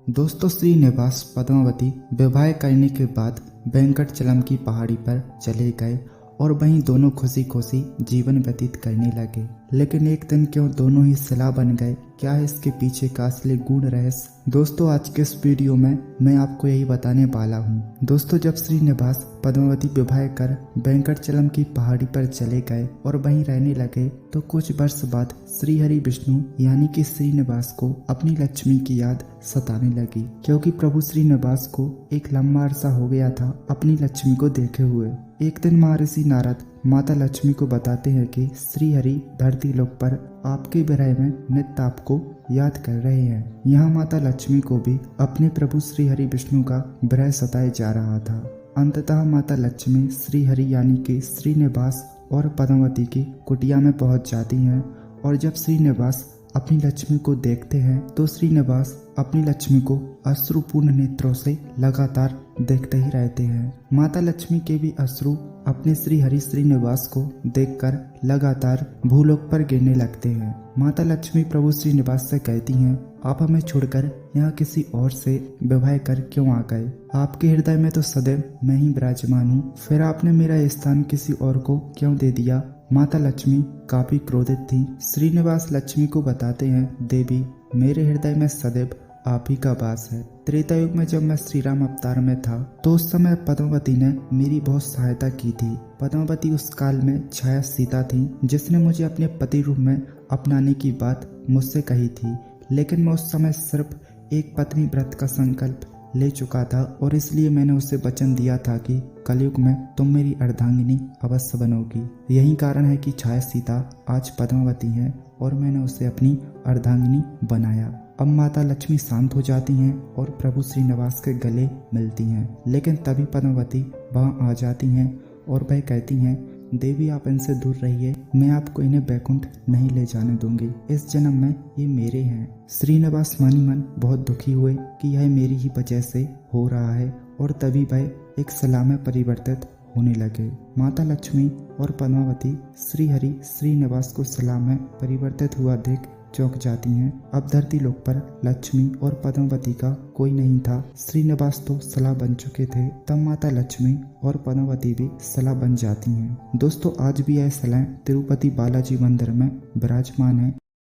दोस्तों, श्रीनिवास पद्मावती विवाह करने के बाद वेंकटचलम की पहाड़ी पर चले गए और वहीं दोनों खुशी खुशी जीवन व्यतीत करने लगे। लेकिन एक दिन क्यों दोनों ही सिला बन गए? क्या है इसके पीछे का असली गूढ़ रहस्य? दोस्तों, आज के इस वीडियो में मैं आपको यही बताने वाला हूँ। दोस्तों, जब श्रीनिवास पद्मावती विवाह कर वेंकटचलम की पहाड़ी पर चले गए और वहीं रहने लगे तो कुछ वर्ष बाद श्रीहरि विष्णु यानी कि श्रीनिवास को अपनी लक्ष्मी की याद सताने लगी, क्योंकि प्रभु श्रीनिवास को एक लंबा अरसा हो गया था अपनी लक्ष्मी को देखे हुए। एक दिन महर्षि नारद माता लक्ष्मी को बताते हैं कि श्रीहरि धरती लोक पर आपके विरह में नित्य आपको याद कर रहे हैं। यहाँ माता लक्ष्मी को भी अपने प्रभु श्रीहरि विष्णु का विरह सताए जा रहा था। अंततः माता लक्ष्मी श्रीहरि यानी कि श्रीनिवास और पद्मावती की कुटिया में पहुंच जाती हैं और जब श्रीनिवास अपनी लक्ष्मी को देखते हैं तो श्रीनिवास अपनी लक्ष्मी को अश्रुपूर्ण नेत्रों से लगातार देखते ही रहते हैं। माता लक्ष्मी के भी अश्रु अपने श्रीहरि श्रीनिवास को देखकर लगातार भूलोक पर गिरने लगते हैं। माता लक्ष्मी प्रभु श्रीनिवास से कहती हैं, आप हमें छोड़कर यहाँ किसी और से विवाह कर क्यों आ गए? आपके हृदय में तो सदैव मैं ही विराजमान हूँ, फिर आपने मेरा स्थान किसी और को क्यों दे दिया? माता लक्ष्मी काफी क्रोधित थी। श्रीनिवास लक्ष्मी को बताते हैं, देवी, मेरे हृदय में सदैव आप ही का वास है। त्रेता युग में जब मैं श्री राम अवतार में था तो उस समय पद्मावती ने मेरी बहुत सहायता की थी। पद्मावती उस काल में छाया सीता थी जिसने मुझे अपने पति रूप में अपनाने की बात मुझसे कही थी, लेकिन मैं उस समय सिर्फ एक पत्नी व्रत का संकल्प ले चुका था और इसलिए मैंने उसे वचन दिया था कि कलयुग में तुम मेरी अर्धांगिनी अवश्य बनोगी। यही कारण है कि छाया सीता आज पद्मावती है और मैंने उसे अपनी अर्धांगिनी बनाया। अब माता लक्ष्मी शांत हो जाती हैं और प्रभु श्रीनिवास के गले मिलती हैं, लेकिन तभी पद्मावती वहां आ जाती हैं और वह कहती हैं, देवी, आप इनसे दूर रहिए, मैं आपको इन्हें बैकुंठ नहीं ले जाने दूंगी। इस जन्म में ये मेरे हैं। श्रीनिवास मन ही मन बहुत दुखी हुए कि यह मेरी ही वजह से हो रहा है और तभी वह एक सलाह में परिवर्तित होने लगे। माता लक्ष्मी और पद्मावती श्रीहरि श्रीनिवास को सलाह में परिवर्तित हुआ देख चौंक जाती हैं। अब धरती लोक पर लक्ष्मी और पद्मावती का कोई नहीं था। श्रीनिवास तो सलाह बन चुके थे, तब माता लक्ष्मी और पद्मावती भी सलाह बन जाती हैं। दोस्तों, आज भी यह सलाह तिरुपति बालाजी मंदिर में विराजमान है।